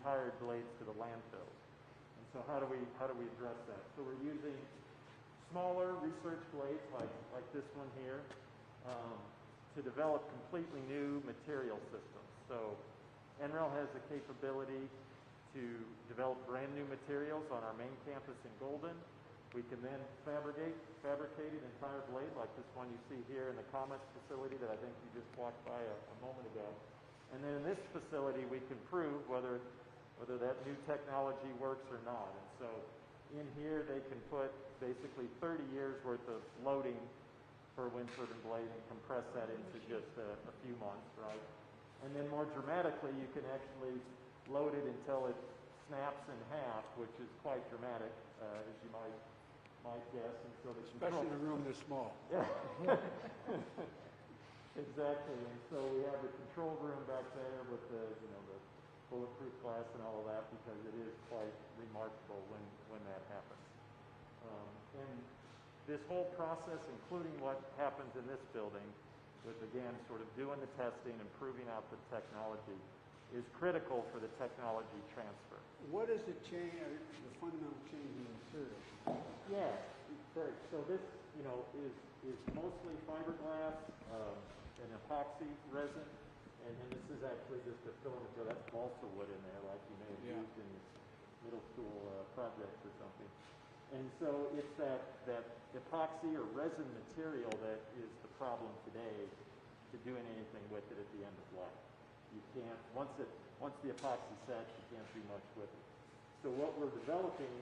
retired blades to the landfills. And so how do we address that? So we're using smaller research blades like this one here to develop completely new material systems. So NREL has the capability to develop brand new materials on our main campus in Golden. We can then fabricate an entire blade like this one you see here in the Comets facility that I think you just walked by a moment ago. And then in this facility we can prove whether that new technology works or not. And so in here they can put basically 30 years worth of loading for a wind-turbine blade and compress that into just a few months, right? And then more dramatically, you can actually load it until it snaps in half, which is quite dramatic, as you might guess. And so especially in a room this small. Yeah. Exactly. And so we have the control room back there with the bulletproof glass and all of that, because it is quite remarkable when that happens. And this whole process, including what happens in this building, with again sort of doing the testing and proving out the technology, is critical for the technology transfer. What is the change, the fundamental change in the material? Yeah, so this is mostly fiberglass and epoxy resin, and this is actually just a filament. So that's balsa wood in there, like you may have used in middle school projects or something. And so it's that epoxy or resin material that is the problem today to doing anything with it at the end of life. You can't, once the epoxy sets, you can't do much with it. So what we're developing,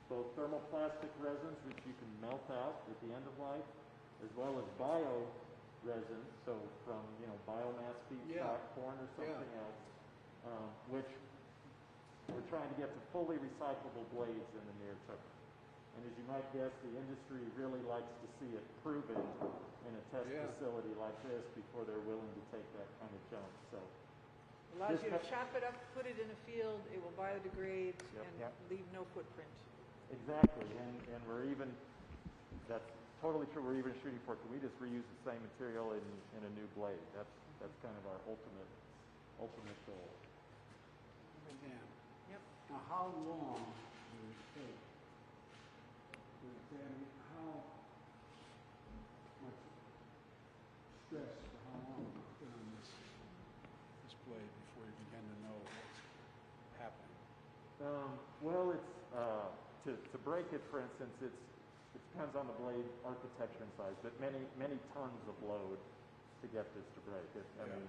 both thermoplastic resins, which you can melt out at the end of life, as well as bio resin, so from biomass feedstock, corn or something else, which we're trying to get to fully recyclable blades in the near term. And as you might guess, the industry really likes to see it proven in a test facility like this before they're willing to take that kind of jump. So allows you to chop it up, put it in a field, it will biodegrade and leave no footprint. Exactly, and we're even, that's totally true, we're even shooting for, can we just reuse the same material in a new blade? That's kind of our ultimate goal. Damn. Yep. Now how long will it take? How much stress for how long you put on this blade before you begin to know what's happening? Well, it's to break it, for instance, it depends on the blade architecture and size, but many tons of load to get this to break. I mean,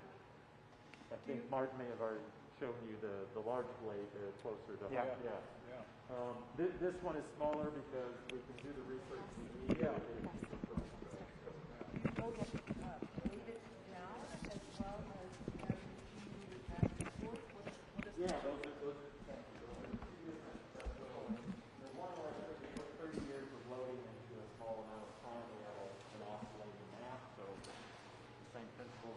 I think Martin may have already shown you the large blade closer to this one is smaller because we can do the research we need. Leave it down as well as back and forth. Those are the one where I said we put 30 years of loading into a small amount of time. We have an oscillating mass, so the same principle.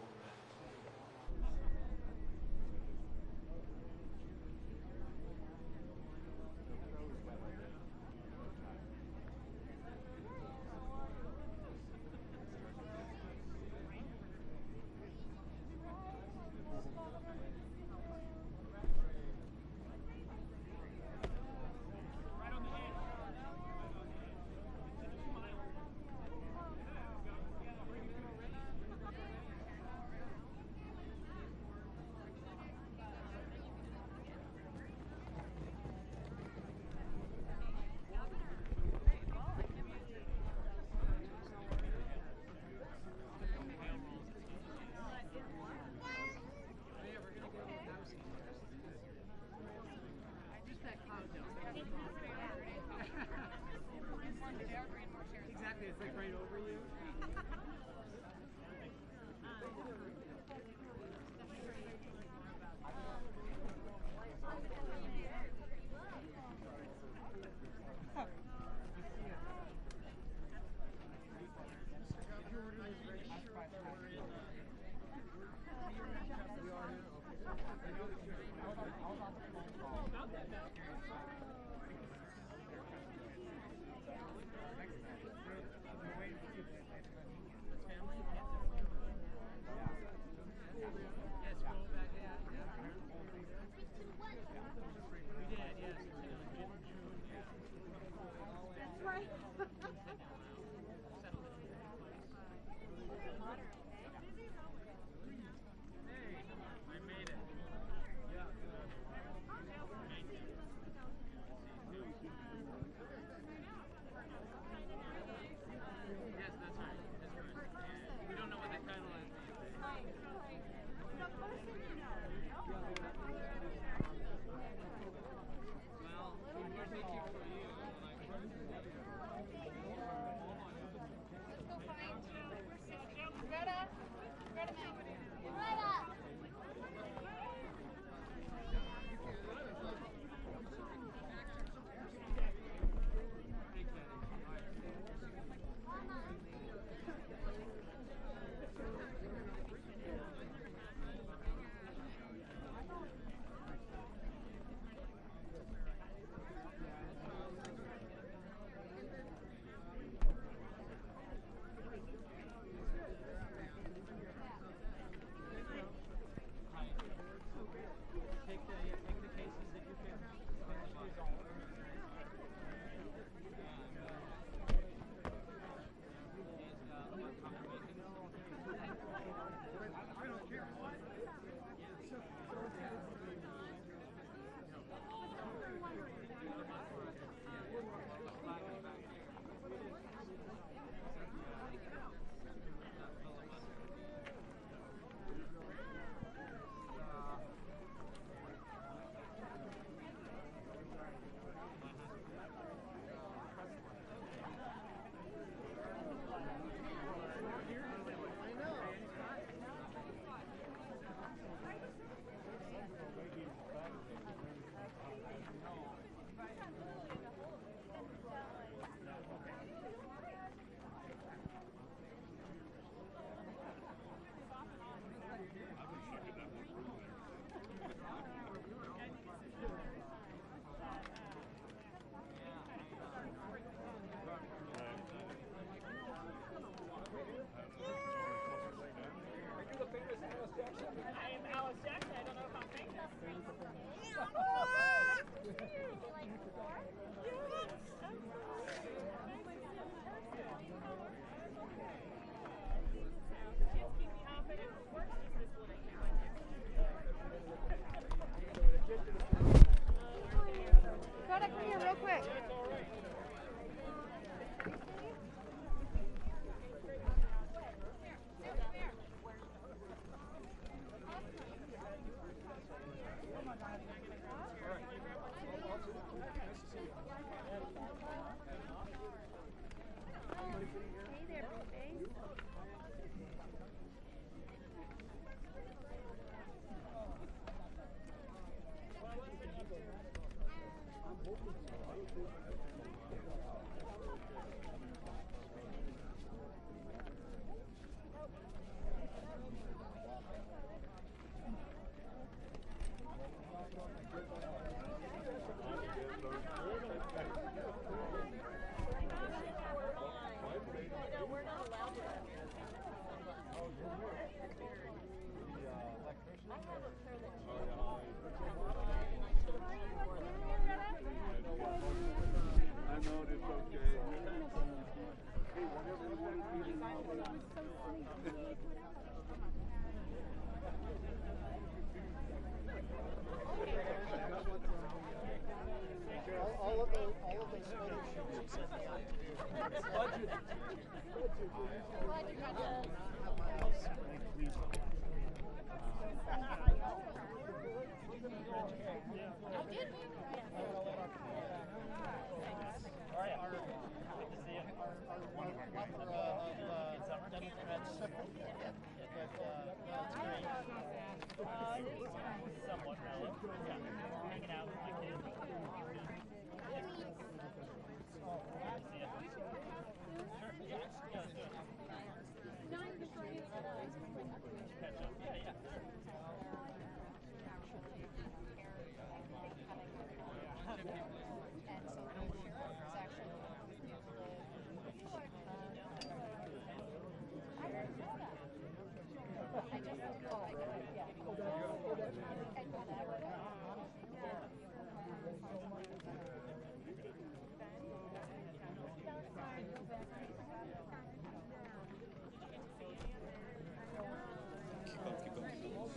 quick.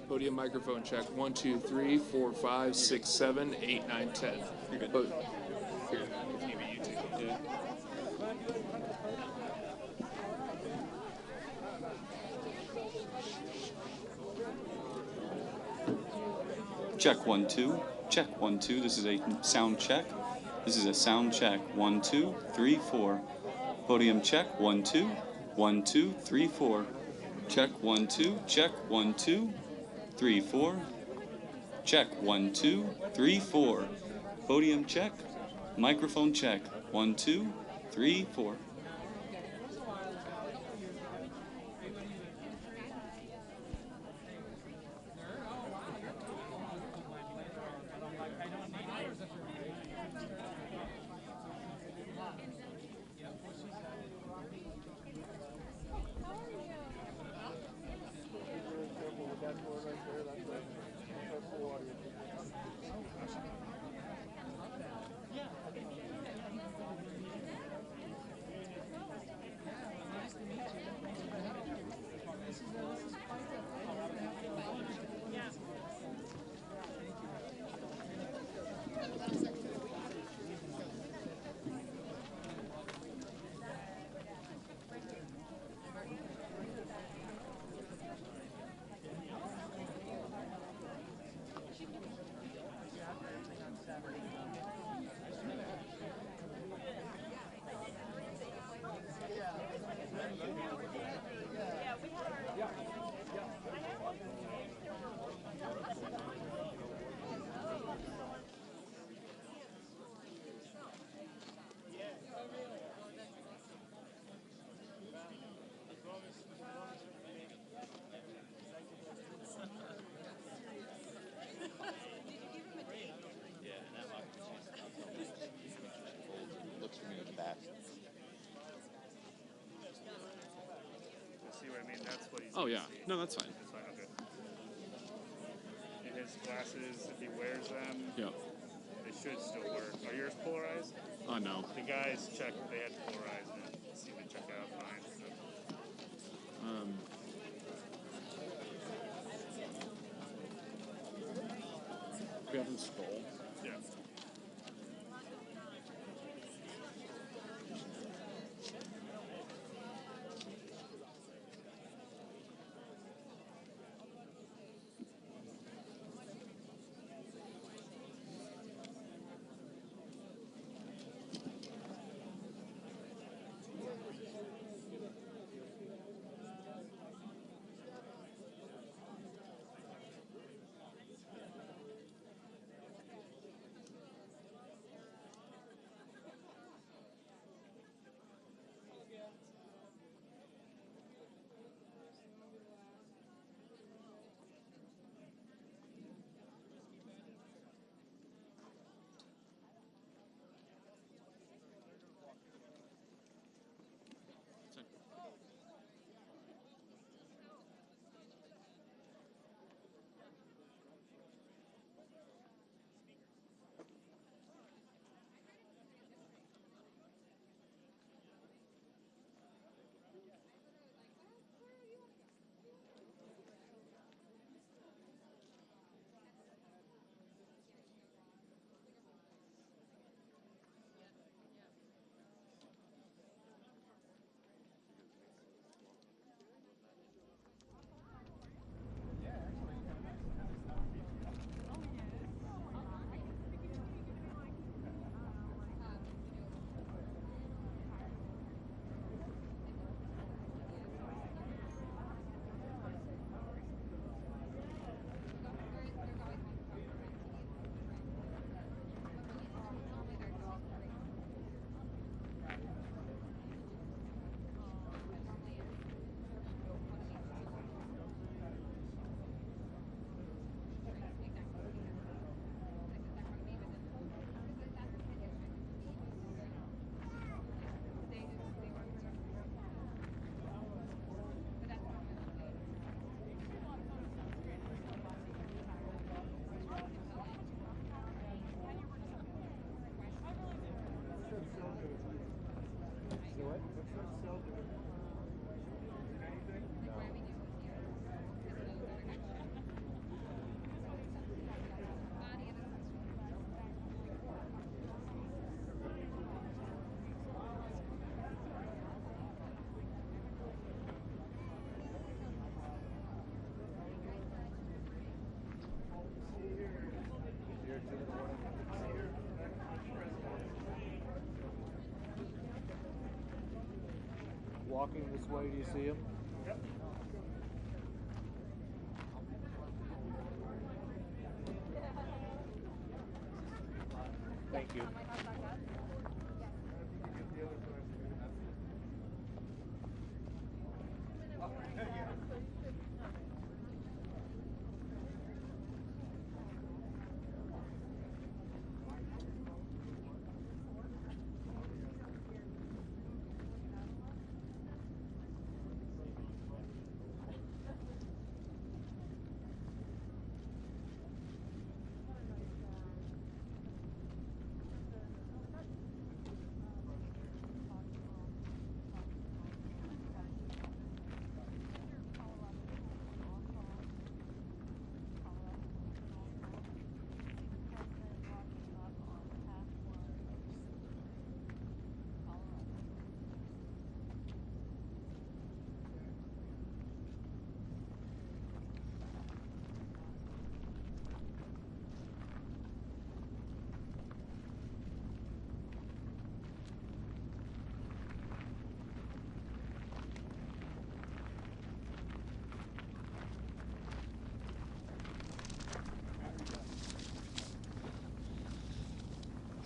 Podium microphone check. 1, 2, 3, 4, 5, 6, 7, 8, 9, 10. You're good. Here, if need be, you too. Yeah. Check 1 2. Check 1 2. This is a sound check. This is a sound check. 1 2 3 4. Podium check. 1 2 1 2 3 4. Check 1 2. Check 1 2 3 4. Check 1 2 3 4. Podium check. Microphone check. 1 2 3 4. Oh, yeah. No, that's fine. That's fine, okay. And his glasses, if he wears them, Yeah. they should still work. Are yours polarized? No. The guys checked, they had polarized and it seemed to check out fine. So. We have them scroll. Yeah. walking this way. Do you see them? Yep. Thank you.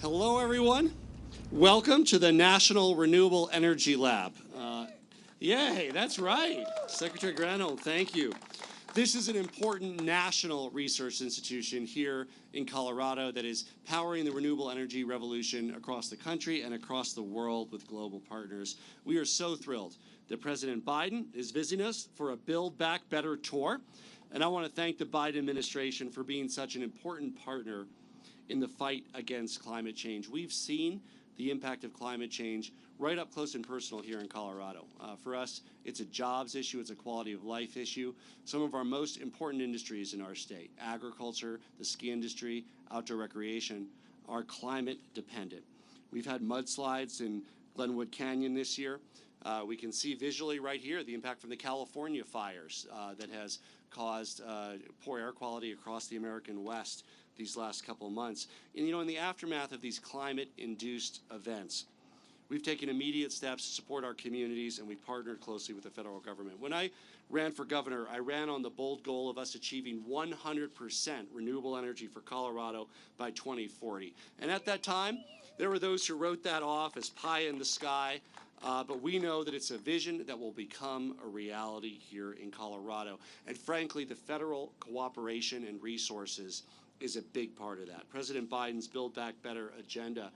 Hello, everyone. Welcome to the National Renewable Energy Lab. Yay, that's right. Secretary Granholm, thank you. This is an important national research institution here in Colorado that is powering the renewable energy revolution across the country and across the world with global partners. We are so thrilled that President Biden is visiting us for a Build Back Better tour. And I want to thank the Biden administration for being such an important partner in the fight against climate change. We've seen the impact of climate change right up close and personal here in Colorado. For us, it's a jobs issue, it's a quality of life issue. Some of our most important industries in our state, agriculture, the ski industry, outdoor recreation, are climate dependent. We've had mudslides in Glenwood Canyon this year. We can see visually right here the impact from the California fires that has caused poor air quality across the American West these last couple of months. And in the aftermath of these climate-induced events, we've taken immediate steps to support our communities, and we've partnered closely with the federal government. When I ran for governor, I ran on the bold goal of us achieving 100% renewable energy for Colorado by 2040. And at that time, there were those who wrote that off as pie in the sky, but we know that it's a vision that will become a reality here in Colorado. And frankly, the federal cooperation and resources is a big part of that. President Biden's Build Back Better agenda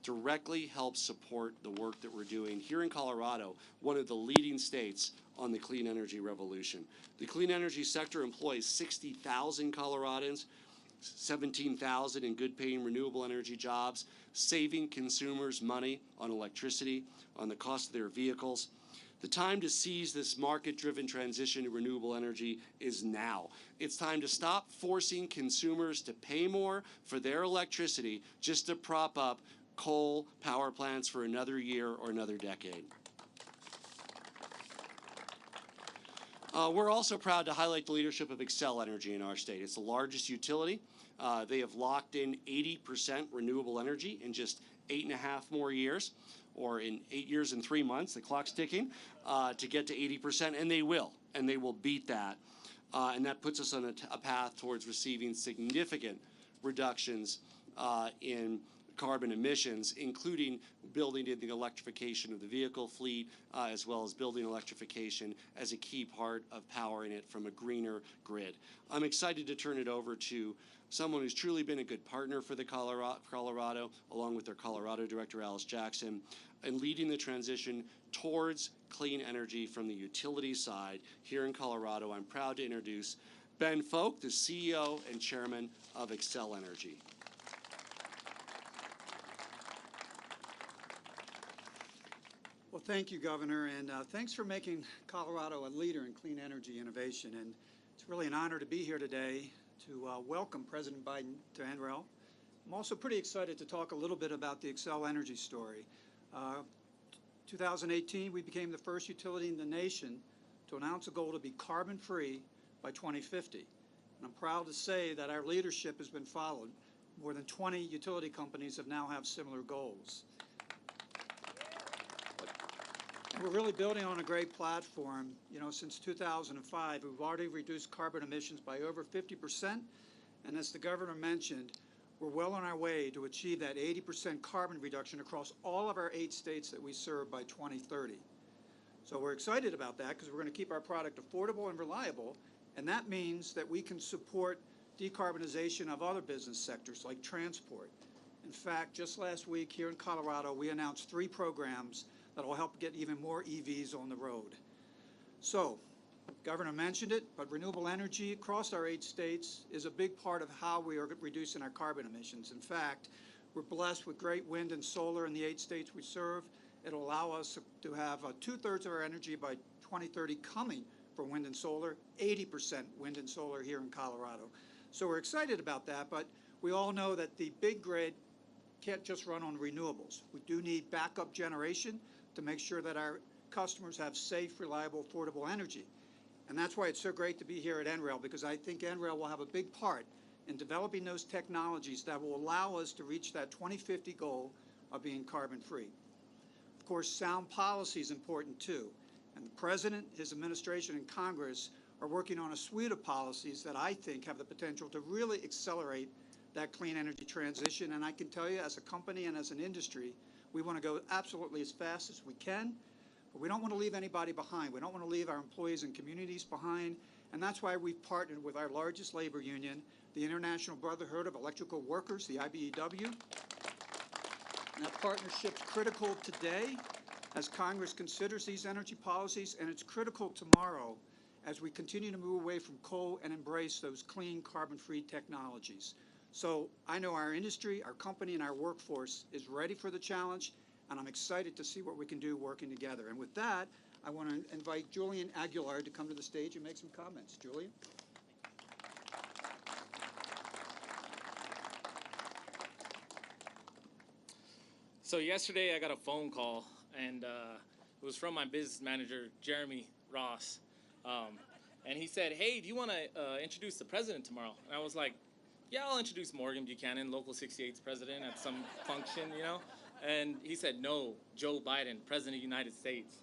directly helps support the work that we're doing here in Colorado, one of the leading states on the clean energy revolution. The clean energy sector employs 60,000 Coloradans, 17,000 in good-paying renewable energy jobs, saving consumers money on electricity, on the cost of their vehicles. The time to seize this market-driven transition to renewable energy is now. It's time to stop forcing consumers to pay more for their electricity just to prop up coal power plants for another year or another decade. We're also proud to highlight the leadership of Xcel Energy in our state. It's the largest utility. They have locked in 80% renewable energy in just 8.5 more years, or in 8 years and 3 months, the clock's ticking, to get to 80%, and they will beat that. And that puts us on a path towards receiving significant reductions in carbon emissions, including building in the electrification of the vehicle fleet, as well as building electrification as a key part of powering it from a greener grid. I'm excited to turn it over to someone who's truly been a good partner for the Colorado, along with their Colorado Director, Alice Jackson, and leading the transition towards clean energy from the utility side here in Colorado. I'm proud to introduce Ben Folk, the CEO and Chairman of Xcel Energy. Well, thank you, Governor, and thanks for making Colorado a leader in clean energy innovation. And it's really an honor to be here today to welcome President Biden to NREL. I'm also pretty excited to talk a little bit about the Xcel Energy story. 2018, we became the first utility in the nation to announce a goal to be carbon-free by 2050. And I'm proud to say that our leadership has been followed. More than 20 utility companies have now have similar goals. we're really building on a great platform. You know, since 2005, we've already reduced carbon emissions by over 50%. And as the governor mentioned, we're well on our way to achieve that 80% carbon reduction across all of our 8 states that we serve by 2030. So we're excited about that because we're going to keep our product affordable and reliable, and that means that we can support decarbonization of other business sectors like transport. In fact, just last week here in Colorado, we announced 3 programs that will help get even more EVs on the road. So, Governor mentioned it, but renewable energy across our 8 states is a big part of how we are reducing our carbon emissions. In fact, we're blessed with great wind and solar in the 8 states we serve. It'll allow us to have 2/3 of our energy by 2030 coming from wind and solar, 80% wind and solar here in Colorado. So we're excited about that, but we all know that the big grid can't just run on renewables. We do need backup generation to make sure that our customers have safe, reliable, affordable energy. And that's why it's so great to be here at NREL, because I think NREL will have a big part in developing those technologies that will allow us to reach that 2050 goal of being carbon-free. Of course, sound policy is important too. And the President, his administration, and Congress are working on a suite of policies that I think have the potential to really accelerate that clean energy transition. And I can tell you, as a company and as an industry, we want to go absolutely as fast as we can, but we don't want to leave anybody behind. We don't want to leave our employees and communities behind, and that's why we've partnered with our largest labor union, the International Brotherhood of Electrical Workers, the IBEW. And that partnership's critical today as Congress considers these energy policies, and it's critical tomorrow as we continue to move away from coal and embrace those clean, carbon-free technologies. So I know our industry, our company, and our workforce is ready for the challenge, and I'm excited to see what we can do working together. And with that, I want to invite Julian Aguilar to come to the stage and make some comments. Julian? So yesterday I got a phone call, and it was from my business manager, Jeremy Ross. And he said, hey, do you want to introduce the president tomorrow? And I was like, yeah, I'll introduce Morgan Buchanan, Local 68's president, at some function, you know? And he said, no, Joe Biden, president of the United States.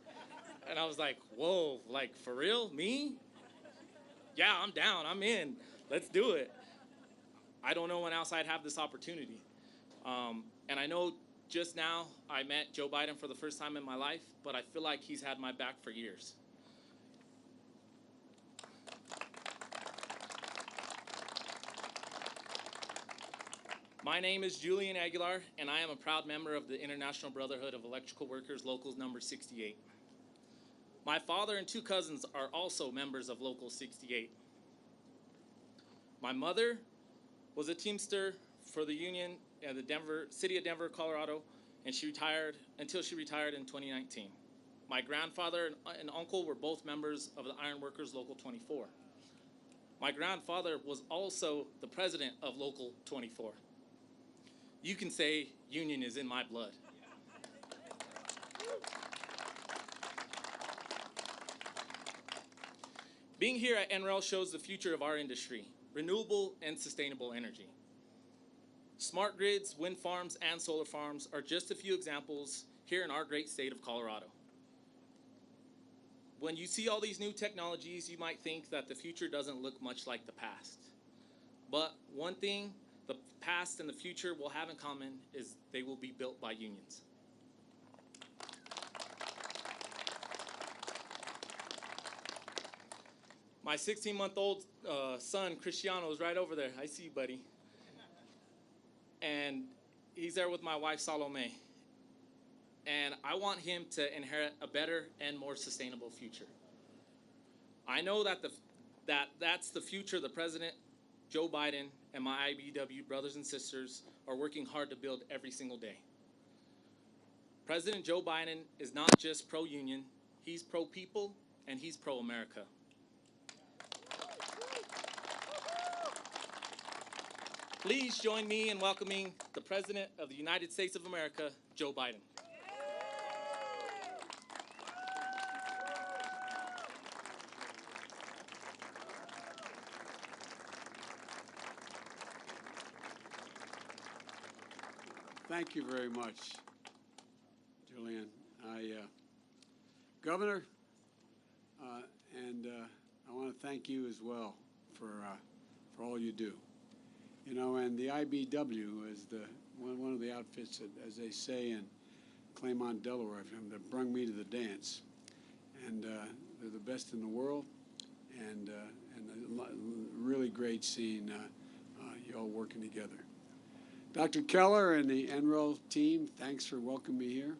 And I was like, whoa, like, for real? Me? Yeah, I'm down. I'm in. Let's do it. I don't know when else I'd have this opportunity. And I know just now I met Joe Biden for the first time in my life, but I feel like he's had my back for years. My name is Julian Aguilar, and I am a proud member of the International Brotherhood of Electrical Workers, Locals number 68. My father and 2 cousins are also members of Local 68. My mother was a Teamster for the union in the city of Denver, Colorado, and she retired until she retired in 2019. My grandfather and uncle were both members of the Iron Workers Local 24. My grandfather was also the president of Local 24. You can say union is in my blood. Being here at NREL shows the future of our industry, renewable and sustainable energy. Smart grids, wind farms, and solar farms are just a few examples here in our great state of Colorado. When you see all these new technologies, you might think that the future doesn't look much like the past. But one thing the past and the future will have in common is they will be built by unions. My 16-month-old son, Cristiano, is right over there. I see you, buddy. And he's there with my wife, Salome. And I want him to inherit a better and more sustainable future. I know that that's the future the President, Joe Biden, and my IBEW brothers and sisters are working hard to build every single day. President Joe Biden is not just pro-union, he's pro-people, and he's pro-America. Please join me in welcoming the President of the United States of America, Joe Biden. Thank you very much, Julian. Governor, and I want to thank you as well for all you do. You know, and the IBW is one of the outfits that, as they say in Claymont, Delaware, that brung me to the dance. And they're the best in the world, and really great seeing you all working together. Dr. Keller and the NREL team, thanks for welcoming me here.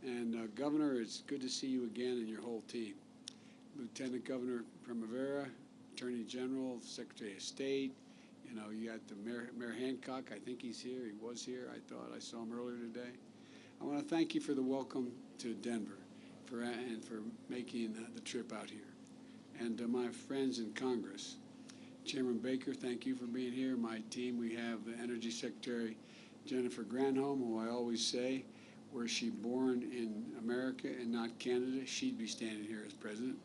And Governor, it's good to see you again and your whole team. Lieutenant Governor Primavera, Attorney General, Secretary of State, you know, you got the Mayor Hancock, I think he's here, he was here, I thought I saw him earlier today. I want to thank you for the welcome to Denver and for making the trip out here. And my friends in Congress, Chairman Baker, thank you for being here. My team, we have the Energy Secretary Jennifer Granholm, who I always say, were she born in America and not Canada, she'd be standing here as president.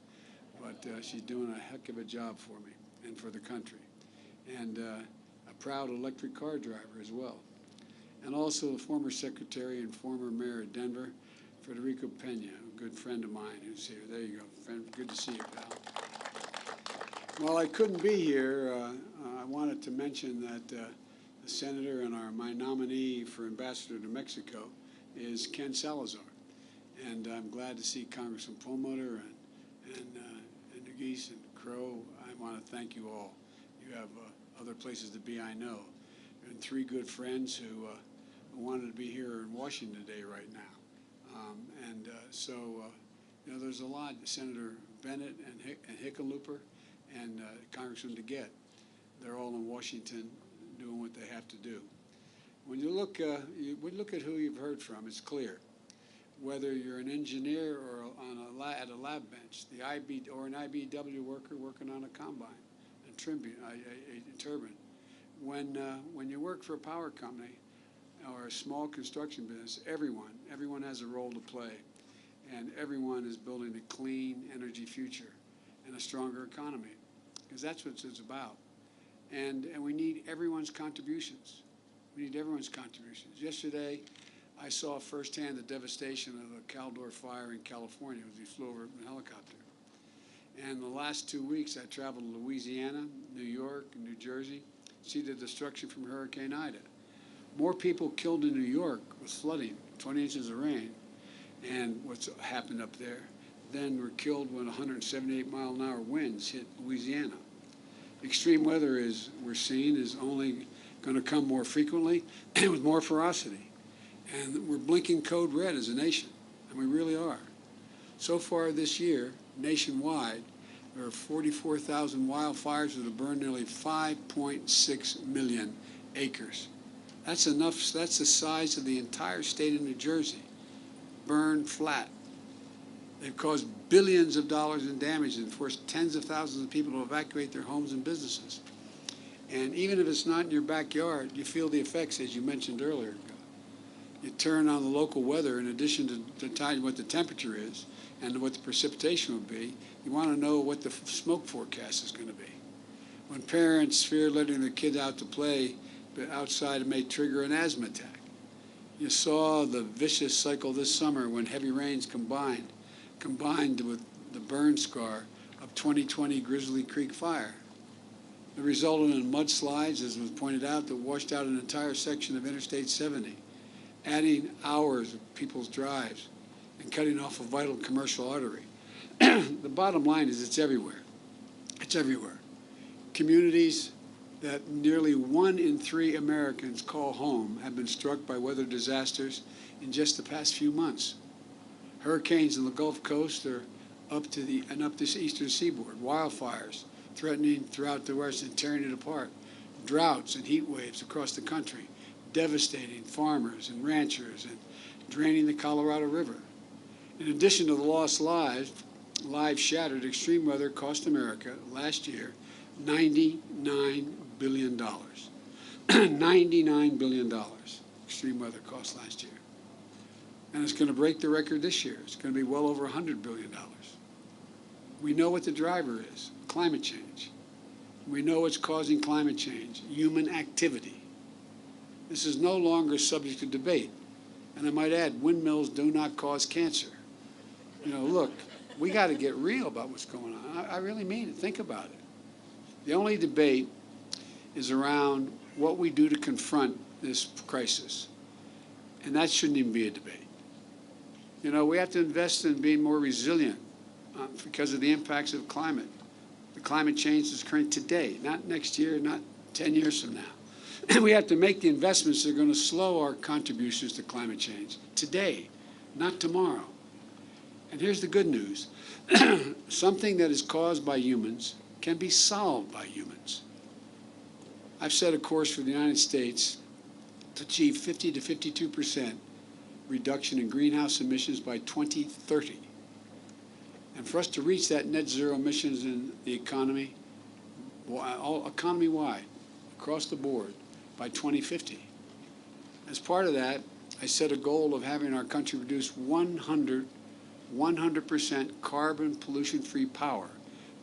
But she's doing a heck of a job for me and for the country. And a proud electric car driver as well. And also the former secretary and former mayor of Denver, Federico Pena, a good friend of mine who's here. There you go, friend. Good to see you, pal. While I couldn't be here, I wanted to mention that the senator and my nominee for ambassador to Mexico is Ken Salazar. And I'm glad to see Congressman Perlmutter and Nugis and Crow. I want to thank you all. You have other places to be, I know. And 3 good friends who wanted to be here in Washington today right now. You know, there's a lot. Senator Bennett and Hickenlooper and Congressman DeGette, they're all in Washington doing what they have to do. When you look, look at who you've heard from, it's clear. Whether you're an engineer or at a lab bench, or an IBW worker working on a combine, a turbine. When you work for a power company or a small construction business, everyone has a role to play, and everyone is building a clean energy future and a stronger economy, because that's what it's about. And we need everyone's contributions. We need everyone's contributions. Yesterday, I saw firsthand the devastation of the Caldor fire in California as we flew over in a helicopter. And the last 2 weeks, I traveled to Louisiana, New York, and New Jersey, see the destruction from Hurricane Ida. More people killed in New York with flooding, 20 inches of rain, and what's happened up there, than were killed when 178-mile-an-hour winds hit Louisiana. Extreme weather, we're seeing, is only going to come more frequently and with more ferocity. And we're blinking code red as a nation, and we really are. So far this year, nationwide, there are 44,000 wildfires that have burned nearly 5.6 million acres. That's enough. That's the size of the entire state of New Jersey, burned flat. They've caused billions of dollars in damage and forced tens of thousands of people to evacuate their homes and businesses. And even if it's not in your backyard, you feel the effects, as you mentioned earlier. You turn on the local weather, in addition to telling what the temperature is and what the precipitation will be, you want to know what the smoke forecast is going to be. When parents fear letting their kids out to play outside, it may trigger an asthma attack. You saw the vicious cycle this summer when heavy rains combined with the burn scar of 2020 Grizzly Creek fire. It resulted in mudslides, as was pointed out, that washed out an entire section of Interstate 70, adding hours of people's drives and cutting off a vital commercial artery. The bottom line is it's everywhere. It's everywhere. Communities that nearly 1 in 3 Americans call home have been struck by weather disasters in just the past few months. Hurricanes in the Gulf Coast are up this eastern seaboard. Wildfires threatening throughout the West and tearing it apart. Droughts and heat waves across the country, devastating farmers and ranchers and draining the Colorado River. In addition to the lost lives shattered, extreme weather cost America last year $99 billion. $99 billion extreme weather cost last year. And it's going to break the record this year. It's going to be well over $100 billion. We know what the driver is, climate change. We know what's causing climate change, human activity. This is no longer subject to debate. And I might add, windmills do not cause cancer. You know, look, we got to get real about what's going on. I really mean it. Think about it. The only debate is around what we do to confront this crisis. And that shouldn't even be a debate. You know, we have to invest in being more resilient because of the impacts of climate. The climate change is occurring today, not next year, not 10 years from now. And we have to make the investments that are going to slow our contributions to climate change today, not tomorrow. And here's the good news. Something that is caused by humans can be solved by humans. I've set a course for the United States to achieve 50 to 52% reduction in greenhouse emissions by 2030. And for us to reach that net zero emissions in the economy, economy-wide, across the board, by 2050. As part of that, I set a goal of having our country produce 100% carbon pollution-free power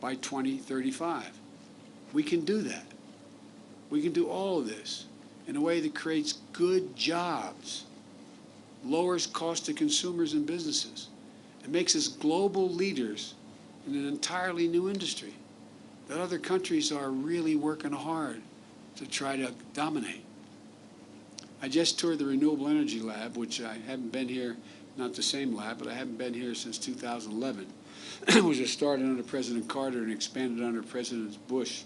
by 2035. We can do that. We can do all of this in a way that creates good jobs, lowers cost to consumers and businesses, and makes us global leaders in an entirely new industry that other countries are really working hard to try to dominate. I just toured the Renewable Energy Lab, which I haven't been here, not the same lab, but I haven't been here since 2011. It was just started under President Carter and expanded under President Bush,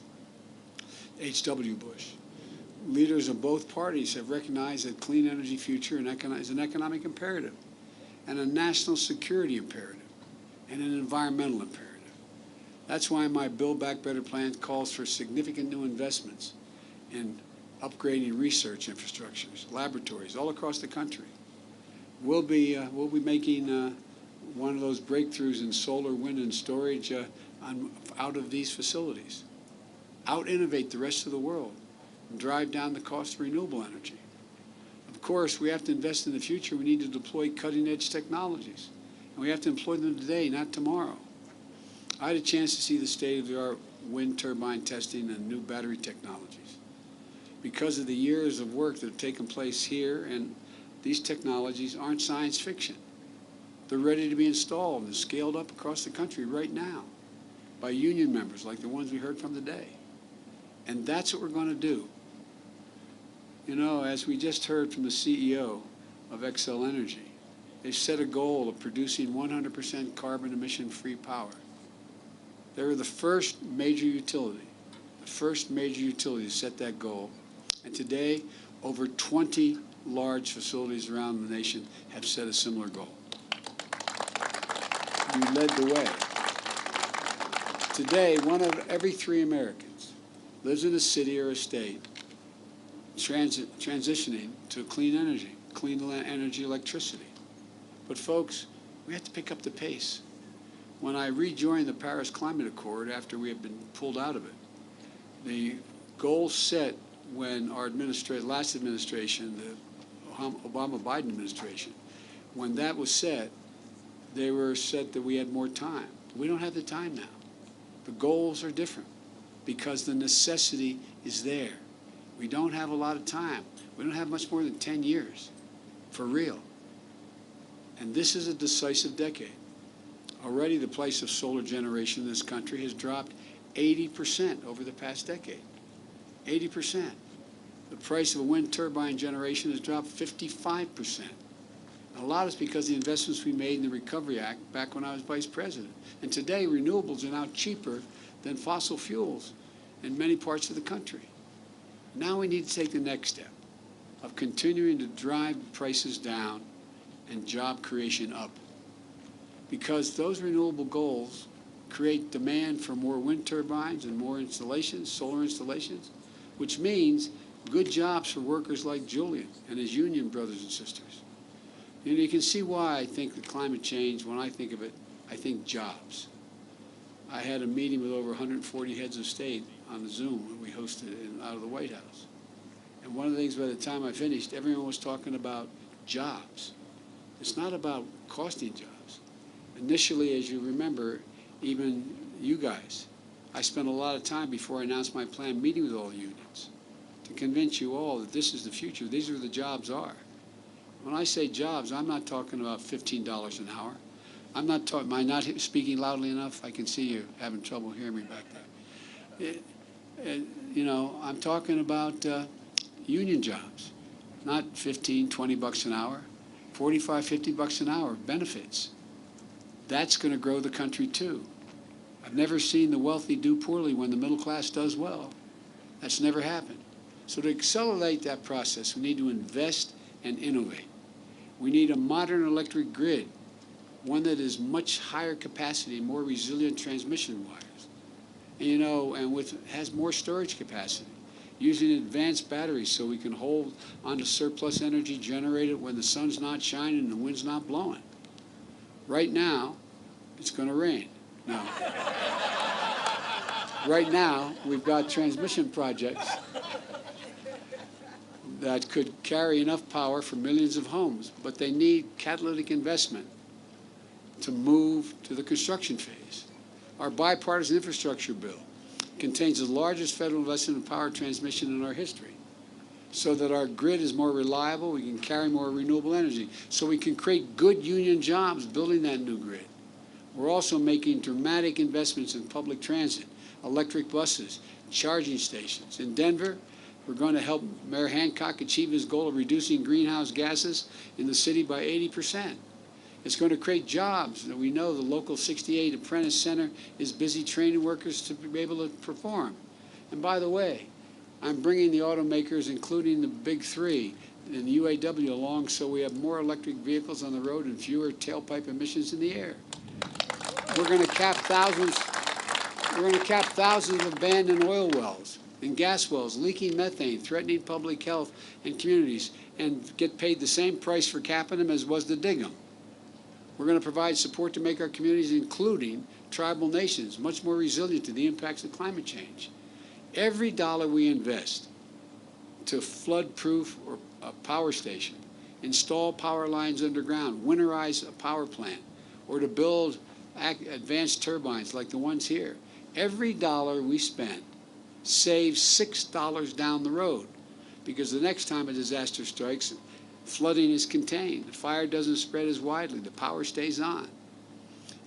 H.W. Bush. Leaders of both parties have recognized that clean energy future is an economic imperative, and a national security imperative, and an environmental imperative. That's why my Build Back Better plan calls for significant new investments in upgrading research infrastructures, laboratories all across the country. We'll be making one of those breakthroughs in solar, wind, and storage out of these facilities. Out-innovate the rest of the world and drive down the cost of renewable energy. Of course, we have to invest in the future. We need to deploy cutting-edge technologies. And we have to employ them today, not tomorrow. I had a chance to see the state-of-the-art wind turbine testing and new battery technologies. Because of the years of work that have taken place here, and these technologies aren't science fiction. They're ready to be installed and scaled up across the country right now by union members like the ones we heard from today. And that's what we're going to do. You know, as we just heard from the CEO of Xcel Energy, they set a goal of producing 100% carbon emission-free power. They were the first major utility to set that goal. And today, over 20 large facilities around the nation have set a similar goal. You led the way. Today, 1 of every 3 Americans lives in a city or a state transitioning to clean energy electricity. But folks, we have to pick up the pace. When I rejoined the Paris Climate Accord after we had been pulled out of it, the goal set when our last administration, the Obama-Biden administration, when that was set, they were set that we had more time. We don't have the time now. The goals are different because the necessity is there. We don't have a lot of time. We don't have much more than 10 years, for real. And this is a decisive decade. Already the price of solar generation in this country has dropped 80% over the past decade. 80%. The price of a wind turbine generation has dropped 55%. And a lot is because of the investments we made in the Recovery Act back when I was vice president. And today, renewables are now cheaper than fossil fuels in many parts of the country. Now we need to take the next step of continuing to drive prices down and job creation up. Because those renewable goals create demand for more wind turbines and more installations, solar installations, which means good jobs for workers like Julian and his union brothers and sisters. And you can see why I think that climate change, when I think of it, I think jobs. I had a meeting with over 140 heads of state on the Zoom that we hosted out of the White House. And one of the things by the time I finished, everyone was talking about jobs. It's not about costing jobs. Initially, as you remember, even you guys, I spent a lot of time before I announced my plan meeting with all the unions to convince you all that this is the future. These are where the jobs are. When I say jobs, I'm not talking about $15 an hour. I'm not talking, am I not speaking loudly enough? I can see you having trouble hearing me back there. You know, I'm talking about union jobs, not 15, 20 bucks an hour, 45, 50 bucks an hour benefits. That's going to grow the country too. I've never seen the wealthy do poorly when the middle class does well. That's never happened. So to accelerate that process, we need to invest and innovate. We need a modern electric grid, one that is much higher capacity, more resilient transmission wires, and, you know, and has more storage capacity, using advanced batteries so we can hold onto surplus energy generated when the sun's not shining and the wind's not blowing. Right now, it's going to rain. No. Right now, we've got transmission projects that could carry enough power for millions of homes, but they need catalytic investment to move to the construction phase. Our bipartisan infrastructure bill contains the largest federal investment in power transmission in our history, so that our grid is more reliable, we can carry more renewable energy, so we can create good union jobs building that new grid. We're also making dramatic investments in public transit, electric buses, charging stations. In Denver, we're going to help Mayor Hancock achieve his goal of reducing greenhouse gases in the city by 80%. It's going to create jobs. We know the local 68 Apprentice Center is busy training workers to be able to perform. And by the way, I'm bringing the automakers, including the big three, and the UAW along so we have more electric vehicles on the road and fewer tailpipe emissions in the air. We're going to cap thousands of abandoned oil wells and gas wells leaking methane, threatening public health and communities, and get paid the same price for capping them as was to dig them. We're going to provide support to make our communities, including tribal nations, much more resilient to the impacts of climate change. Every dollar we invest to flood-proof or a power station, install power lines underground, winterize a power plant, or to build advanced turbines like the ones here, every dollar we spend saves $6 down the road, because the next time a disaster strikes, flooding is contained, the fire doesn't spread as widely, the power stays on.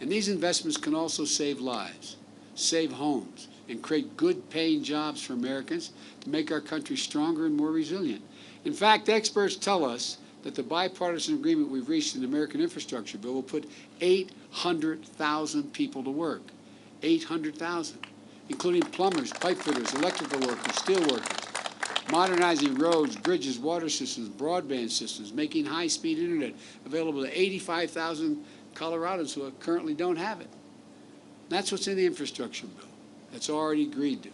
And these investments can also save lives, save homes, and create good paying jobs for Americans to make our country stronger and more resilient. In fact, experts tell us that the bipartisan agreement we've reached in the American Infrastructure Bill will put 800,000 people to work. 800,000, including plumbers, pipe fitters, electrical workers, steel workers, modernizing roads, bridges, water systems, broadband systems, making high-speed internet available to 85,000 Coloradans who currently don't have it. That's what's in the infrastructure bill. That's already agreed to.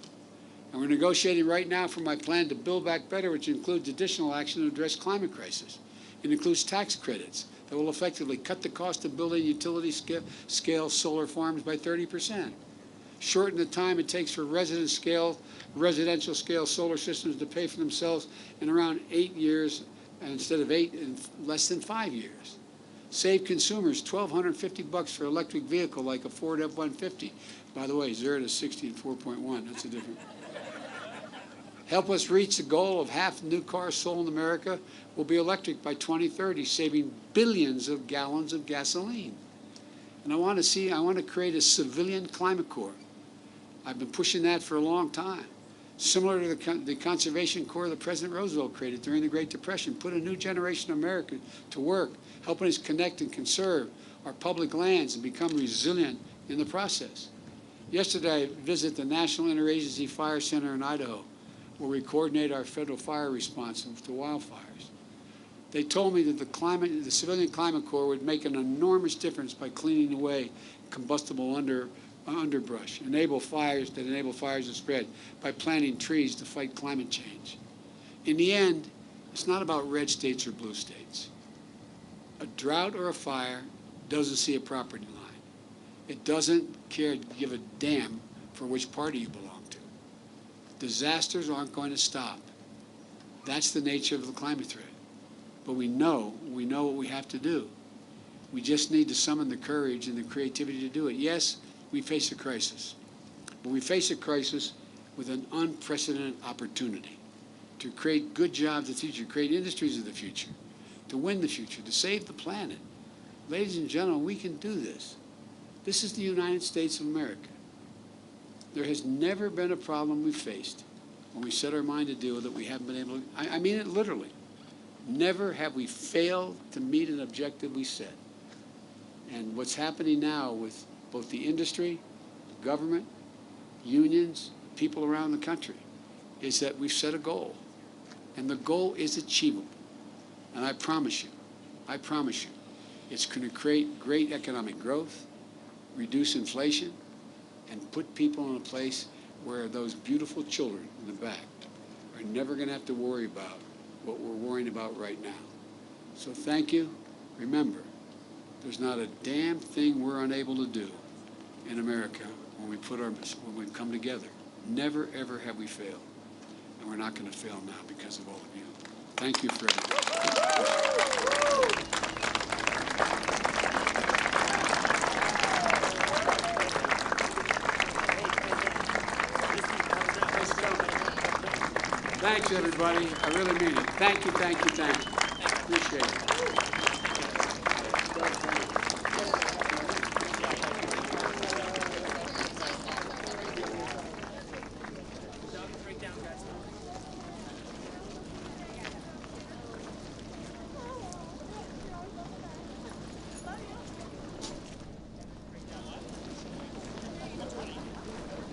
And we're negotiating right now for my plan to Build Back Better, which includes additional action to address climate crisis. It includes tax credits that will effectively cut the cost of building utility-scale solar farms by 30%, shorten the time it takes for residential-scale solar systems to pay for themselves in around 8 years, instead of 8, in less than 5 years. Save consumers $1,250 for electric vehicle like a Ford F-150. By the way, 0 to 60 in 4.1. That's a different. Help us reach the goal of half the new cars sold in America will be electric by 2030, saving billions of gallons of gasoline. And I want to create a civilian climate corps. I've been pushing that for a long time. Similar to the Conservation Corps that President Roosevelt created during the Great Depression, put a new generation of Americans to work, helping us connect and conserve our public lands and become resilient in the process. Yesterday, I visited the National Interagency Fire Center in Idaho, where we coordinate our federal fire response to wildfires. They told me that the Civilian Climate Corps would make an enormous difference by cleaning away combustible underbrush, enable fires to spread, by planting trees to fight climate change. In the end, it's not about red states or blue states. A drought or a fire doesn't see a property line. It doesn't give a damn for which party you belong to. Disasters aren't going to stop. That's the nature of the climate threat. But we know what we have to do. We just need to summon the courage and the creativity to do it. Yes, we face a crisis, but we face a crisis with an unprecedented opportunity to create good jobs of the future, create industries of the future, to win the future, to save the planet. Ladies and gentlemen, we can do this. This is the United States of America. There has never been a problem we faced when we set our mind to deal with it we haven't been able to, I mean it literally. Never have we failed to meet an objective we set. And what's happening now with both the industry, the government, unions, people around the country, is that we've set a goal. And the goal is achievable. And I promise you, it's going to create great economic growth, reduce inflation, and put people in a place where those beautiful children in the back are never going to have to worry about what we're worrying about right now. So thank you. Remember, there's not a damn thing we're unable to do in America when we come together. Never, ever have we failed. And we're not going to fail now because of all of you. Thank you for everything. Thanks, everybody. I really mean it. Thank you, thank you, thank you. Appreciate it.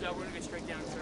Yeah, we're gonna get straight down, sir.